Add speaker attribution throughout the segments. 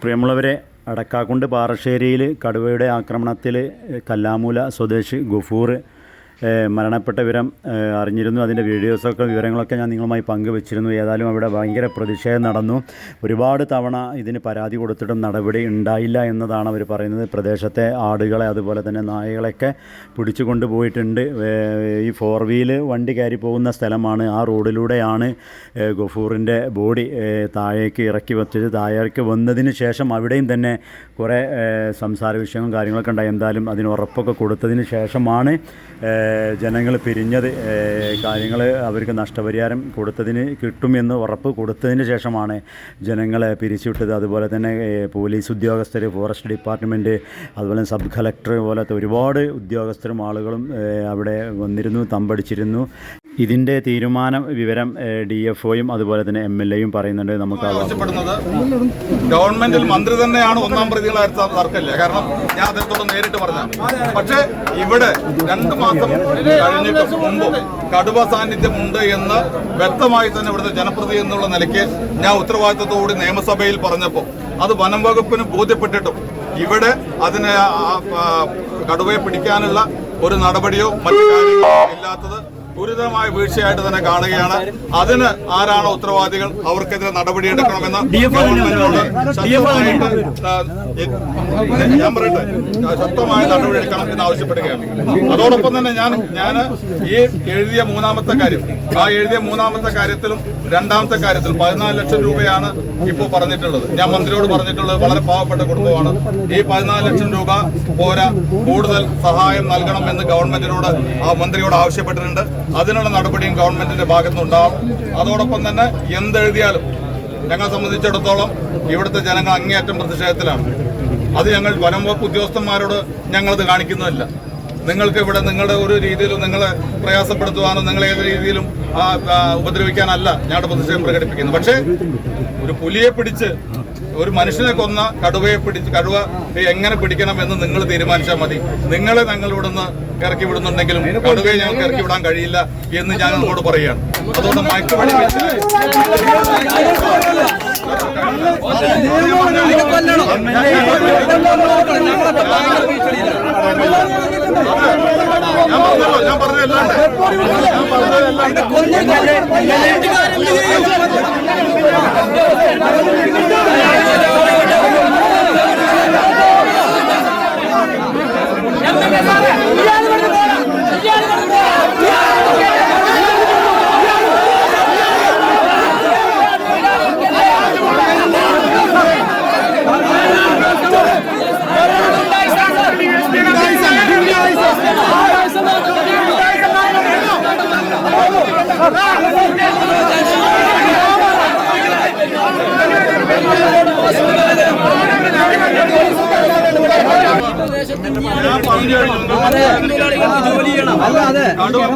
Speaker 1: പ്രിയമുള്ളവരെ, അടക്കാക്കുണ്ട് പാറശ്ശേരിയിൽ കടുവയുടെ ആക്രമണത്തിൽ കല്ലാമൂല സ്വദേശി ഗഫൂർ മരണപ്പെട്ട വിവരം അറിഞ്ഞിരുന്നു. അതിൻ്റെ വിവരങ്ങളൊക്കെ ഞാൻ നിങ്ങളുമായി പങ്കുവച്ചിരുന്നു. ഏതായാലും അവിടെ ഭയങ്കര പ്രതിഷേധം നടന്നു. ഒരുപാട് തവണ ഇതിന് പരാതി കൊടുത്തിട്ടും നടപടി ഉണ്ടായില്ല എന്നതാണ് അവർ പറയുന്നത്. പ്രദേശത്തെ ആടുകളെ അതുപോലെ തന്നെ നായകളൊക്കെ പിടിച്ചു കൊണ്ടുപോയിട്ടുണ്ട്. ഈ 4 വീല് വണ്ടി കയറി പോകുന്ന സ്ഥലമാണ്. ആ റോഡിലൂടെയാണ് ഗഫൂറിൻ്റെ ബോഡി താഴേക്ക് ഇറക്കി വെച്ചത്. താഴേക്ക് വന്നതിന് ശേഷം അവിടെയും തന്നെ കുറേ സംസാര വിഷയങ്ങളും കാര്യങ്ങളൊക്കെ ഉണ്ടായി. എന്തായാലും അതിന് ഉറപ്പൊക്കെ കൊടുത്തതിന് ശേഷമാണ് ജനങ്ങൾ പിരിഞ്ഞത്. കാര്യങ്ങൾ അവർക്ക് നഷ്ടപരിഹാരം കിട്ടുമെന്ന് ഉറപ്പ് കൊടുത്തതിന് ശേഷമാണ് ജനങ്ങളെ പിരിച്ചുവിട്ടത്. അതുപോലെ തന്നെ പോലീസ് ഉദ്യോഗസ്ഥർ, ഫോറസ്റ്റ് ഡിപ്പാർട്ട്മെൻറ്റ്, അതുപോലെ സബ് കളക്ടർ പോലത്തെ ഒരുപാട് ഉദ്യോഗസ്ഥരും ആളുകളും അവിടെ വന്നിരുന്നു, തമ്പടിച്ചിരുന്നു. ഇതിൻ്റെ വിവരം DFOയും അതുപോലെ തന്നെ MLAയും പറയുന്നുണ്ട്. നമുക്ക്
Speaker 2: ആവശ്യപ്പെടുന്നത് ഗവൺമെന്റിൽ മന്ത്രി തന്നെയാണ് ഒന്നാം പ്രതികളായിരുന്ന തർക്കമില്ല. കാരണം ഞാൻ അദ്ദേഹത്തോട് നേരിട്ട് പറഞ്ഞാണ്. പക്ഷേ ഇവിടെ 2 മാസം കഴിഞ്ഞിട്ട് മുമ്പ് കടുവ സാന്നിധ്യമുണ്ട് എന്ന് വ്യക്തമായി തന്നെ ഇവിടുത്തെ ജനപ്രതിനിധി എന്നുള്ള നിലയ്ക്ക് ഞാൻ ഉത്തരവാദിത്തത്തോടെ നിയമസഭയിൽ പറഞ്ഞപ്പോൾ അത് വനം വകുപ്പിന് ബോധ്യപ്പെട്ടിട്ടും ഇവിടെ അതിനെ കടുവയെ പിടിക്കാനുള്ള ഒരു നടപടിയോ മറ്റു കാര്യങ്ങളോ ഇല്ലാത്തത് ഗുരുതരമായ വീഴ്ചയായിട്ട് തന്നെ കാണുകയാണ്. അതിന് ആരാണോ ഉത്തരവാദികൾ അവർക്കെതിരെ നടപടിയെടുക്കണമെന്ന് ഗവൺമെന്റിനോട് ഞാൻ പറയട്ടെ, ശക്തമായ നടപടിയെടുക്കണം എന്ന് ആവശ്യപ്പെടുകയാണ്. അതോടൊപ്പം തന്നെ ഞാൻ ഈ എഴുതിയ മൂന്നാമത്തെ കാര്യത്തിലും 2ാമത്തെ കാര്യത്തിലും 14 ലക്ഷം രൂപയാണ് ഇപ്പോൾ പറഞ്ഞിട്ടുള്ളത്. ഞാൻ മന്ത്രിയോട് പറഞ്ഞിട്ടുള്ളത് വളരെ പാവപ്പെട്ട കുടുംബമാണ്. ഈ 14 ലക്ഷം രൂപ പോരാ, കൂടുതൽ സഹായം നൽകണം എന്ന് ഗവൺമെന്റിനോട് മന്ത്രിയോട് ആവശ്യപ്പെട്ടിട്ടുണ്ട്. അതിനുള്ള നടപടിയും ഗവൺമെന്റിന്റെ ഭാഗത്തുനിന്നുണ്ടാവും. അതോടൊപ്പം തന്നെ എന്തെഴുതിയാലും ഞങ്ങളെ സംബന്ധിച്ചിടത്തോളം ഇവിടുത്തെ ജനങ്ങൾ അങ്ങേയറ്റം പ്രതിഷേധത്തിലാണ്. അത് ഞങ്ങൾ വനം വകുപ്പ് ഉദ്യോഗസ്ഥന്മാരോട് ഞങ്ങളത് കാണിക്കുന്നതല്ല. നിങ്ങൾക്ക് ഇവിടെ നിങ്ങളുടെ ഒരു രീതിയിലും നിങ്ങളെ പ്രയാസപ്പെടുത്തുവാനോ നിങ്ങളെ ഏത് രീതിയിലും ഉപദ്രവിക്കാനല്ല ഞങ്ങളുടെ പ്രതിഷേധം പ്രകടിപ്പിക്കുന്നത്. പക്ഷേ ഒരു പുലിയെ പിടിച്ച് ഒരു മനുഷ്യനെ കൊന്ന കടുവ എങ്ങനെ പിടിക്കണമെന്ന് നിങ്ങൾ തീരുമാനിച്ചാൽ മതി. നിങ്ങളെ ഞങ്ങൾ ഇവിടുന്ന് ഇറക്കി വിടുന്നുണ്ടെങ്കിലും കടുവയെ ഞങ്ങൾക്ക് ഇറക്കി വിടാൻ കഴിയില്ല എന്ന് ഞാൻ നിങ്ങളോട് പറയുകയാണ്. അതുകൊണ്ട് മയക്കുവെടി വെച്ച് ഞാൻ പറഞ്ഞതല്ല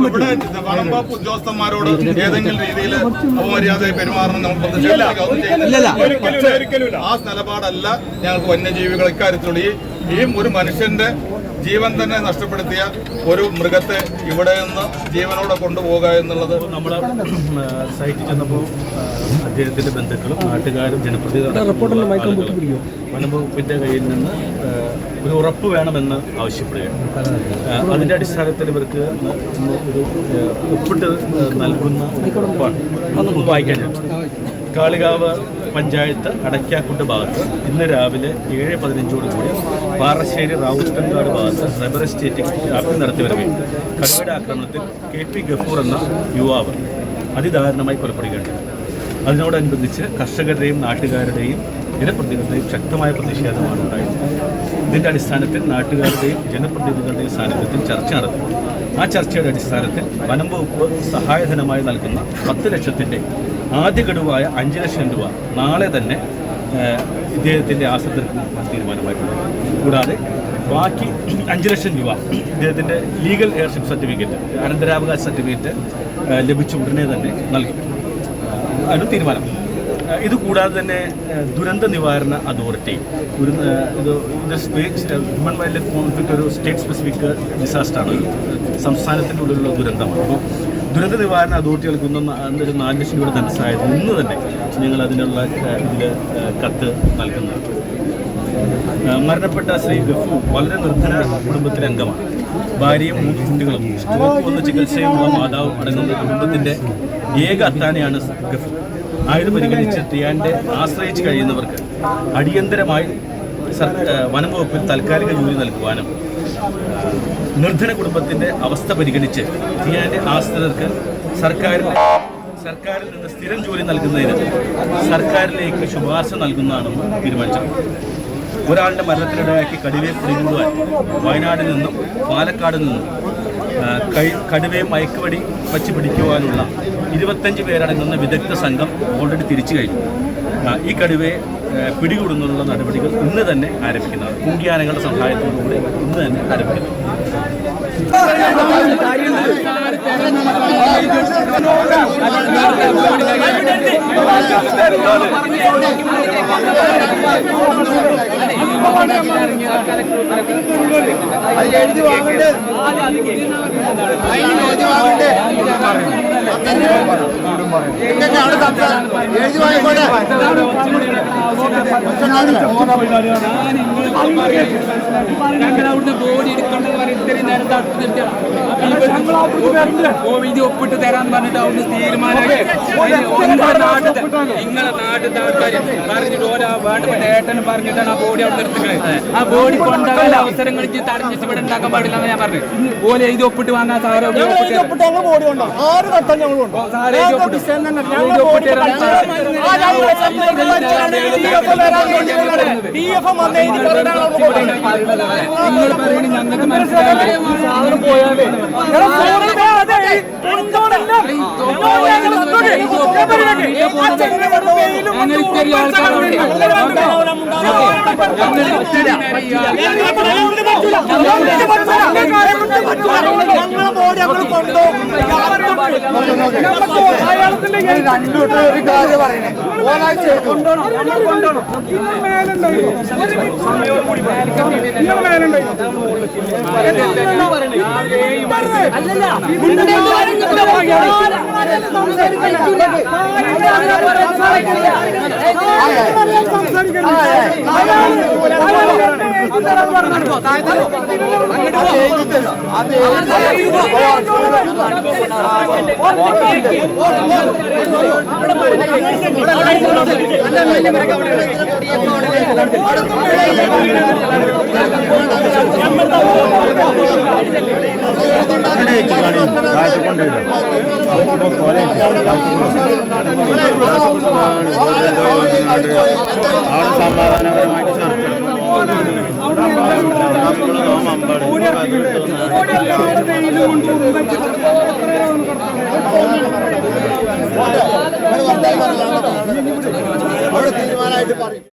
Speaker 2: ഇവിടെ വനം വകുപ്പ് ഉദ്യോഗസ്ഥന്മാരോട് ഏതെങ്കിലും രീതിയിൽ അപമര്യാദയായി പെരുമാറണം നമുക്ക് ആ നിലപാടല്ല ഞങ്ങൾക്ക് വന്യജീവികൾ ഇക്കാര്യത്തിലുള്ള ഈ ഒരു മനുഷ്യന്റെ ജീവൻ തന്നെ നഷ്ടപ്പെടുത്തിയ ഒരു മൃഗത്തെ ഇവിടെ നിന്ന് ജീവനോടെ കൊണ്ടുപോകുക എന്നുള്ളത്.
Speaker 3: നമ്മൾ സൈറ്റിൽ ചെന്നപ്പോൾ അദ്ദേഹത്തിന്റെ ബന്ധുക്കളും നാട്ടുകാരും ജനപ്രതിനിധികളും വനം വകുപ്പിന്റെ കയ്യിൽ നിന്ന് ഒരു ഉറപ്പ് വേണമെന്ന് ആവശ്യപ്പെടുകയാണ്. അതിന്റെ അടിസ്ഥാനത്തിൽ ഇവർക്ക് ഒരു ഒപ്പിട്ട് നൽകുന്ന ഉറപ്പാണ്. അതൊന്ന് വായിക്കാൻ ഞാൻ കാളികാവ് പഞ്ചായത്ത് അടയ്ക്കാക്കുണ്ട് ഭാഗത്ത് ഇന്ന് രാവിലെ 7:15 കൂടി പാറശ്ശേരി റാവുത്തൻകാട് ഭാഗത്ത് റബ്ബർ എസ്റ്റേറ്റിൽ വ്യാപ്തി നടത്തിവരവേ കടുവയുടെ ആക്രമണത്തിൽ KP ഗഫൂർ എന്ന യുവാവ് അതിദാരുണമായി കൊലപ്പെടുകയുണ്ടായി. അതിനോടനുബന്ധിച്ച് കർഷകരുടെയും നാട്ടുകാരുടെയും ജനപ്രതിനിധികളുടെയും ശക്തമായ പ്രതിഷേധമാണ് ഉണ്ടായത്. ഇതിൻ്റെ അടിസ്ഥാനത്തിൽ നാട്ടുകാരുടെയും ജനപ്രതിനിധികളുടെയും സാന്നിധ്യത്തിൽ ചർച്ച നടത്തി. ആ ചർച്ചയുടെ അടിസ്ഥാനത്തിൽ വനം വകുപ്പ് സഹായധനമായി നൽകുന്ന 10 ലക്ഷത്തിൻ്റെ ആദ്യ ഗഡുവായ 5 ലക്ഷം രൂപ നാളെ തന്നെ ഇദ്ദേഹത്തിൻ്റെ ആശ്രിതർക്ക് തീരുമാനമായിട്ടുണ്ട്. കൂടാതെ ബാക്കി 5 ലക്ഷം രൂപ ഇദ്ദേഹത്തിൻ്റെ ലീഗൽ എയർഷിപ്പ് സർട്ടിഫിക്കറ്റ്, അനന്തരാവകാശ സർട്ടിഫിക്കറ്റ് ലഭിച്ച ഉടനെ തന്നെ നൽകും. അതിന് തീരുമാനം. ഇതുകൂടാതെ തന്നെ ദുരന്ത നിവാരണ authority human wild life conflict ഒരു സ്റ്റേറ്റ് സ്പെസിഫിക് ഡിസാസ്റ്ററാണ്, സംസ്ഥാനത്തിൻ്റെ ഉള്ളിലുള്ള ദുരന്തമാണ്. അപ്പോൾ ദുരന്ത നിവാരണ അതോറിറ്റി നൽകുന്ന ഒരു 4 ലക്ഷം രൂപയുടെ ധനസഹായത്തിൽ ഇന്ന് തന്നെ ഞങ്ങൾ അതിനുള്ള ഇതിൽ കത്ത് നൽകുന്നത്. മരണപ്പെട്ട ശ്രീ ഗഫൂർ വളരെ നിർധന കുടുംബത്തിലെ അംഗമാണ്. ഭാര്യയും 3 കുട്ടികളും സ്ട്രോക്ക് വന്ന ചികിത്സയുമുള്ള മാതാവും അടങ്ങുന്ന കുടുംബത്തിൻ്റെ ഏക അത്താണിയാണ് ഗഫൂർ. ആയത് പരിഗണിച്ച് ടിയാൻ്റെ ആശ്രയിച്ച് കഴിയുന്നവർക്ക് അടിയന്തരമായി വനം വകുപ്പിൽ താൽക്കാലിക ജോലി നൽകുവാനും നിർധന കുടുംബത്തിൻ്റെ അവസ്ഥ പരിഗണിച്ച് ടിയാൻ്റെ ആശ്രിതർക്ക് സർക്കാരിൽ നിന്ന് സ്ഥിരം ജോലി നൽകുന്നതിന് സർക്കാരിലേക്ക് ശുപാർശ നൽകുന്നതാണെന്ന് തീരുമാനിച്ചത്. ഒരാളുടെ മരണത്തിനിടയാക്കി കടുവയെ പിടികൂടുവാൻ വയനാട്ടിൽ നിന്നും പാലക്കാട് നിന്നും കടുവയെ മയക്കുവടി വച്ച് പിടിക്കുവാനുള്ള 25 പേരടങ്ങുന്ന വിദഗ്ധ സംഘം ഓൾറെഡി തിരിച്ചു കഴിഞ്ഞു. ഈ കടുവയെ പിടികൂടുന്നതിനുള്ള നടപടികൾ ഇന്ന് തന്നെ ആരംഭിക്കുന്നതാണ്. കുങ്കിയാനകളുടെ സഹായത്തോടുകൂടി ഇന്ന് തന്നെ ആരംഭിക്കുന്നു.
Speaker 4: ഞങ്ങളവിടുന്ന് ബോഡി എടുക്കേണ്ടത് ഇത്രയും നേരം ഇത് ഒപ്പിട്ട് തരാന്ന് പറഞ്ഞിട്ട് അവിടുന്ന് തീരുമാനമായി. നിങ്ങളെ നാട്ടിലത്തെ ആൾക്കാർ പറഞ്ഞിട്ട് ഓരോ വേണ്ടപ്പെട്ട ഏട്ടനും പറഞ്ഞിട്ടാണ് ആ ബോഡി അവിടെ നിർത്തുന്നത്. ആ ബോഡി കൊണ്ടുപോകാൻ അവസരങ്ങൾ തടഞ്ഞിട്ട് ഇവിടെ ഉണ്ടാക്കാൻ പാടില്ല എന്ന് ഞാൻ പറഞ്ഞു. ഓലെ ഇത് ഒപ്പിട്ട് വാങ്ങാൻ സാറോ നിങ്ങൾ പറയുന്നത് ഞങ്ങൾക്ക് മനസ്സിലായി. സാധനം പോയാലേ അങ്ങനെ ഇത്തിരി ആൾക്കാരോട്
Speaker 1: സമാധാനപരമായിട്ട്
Speaker 5: അവിടെ തീരുമാനമായിട്ട് പറയും.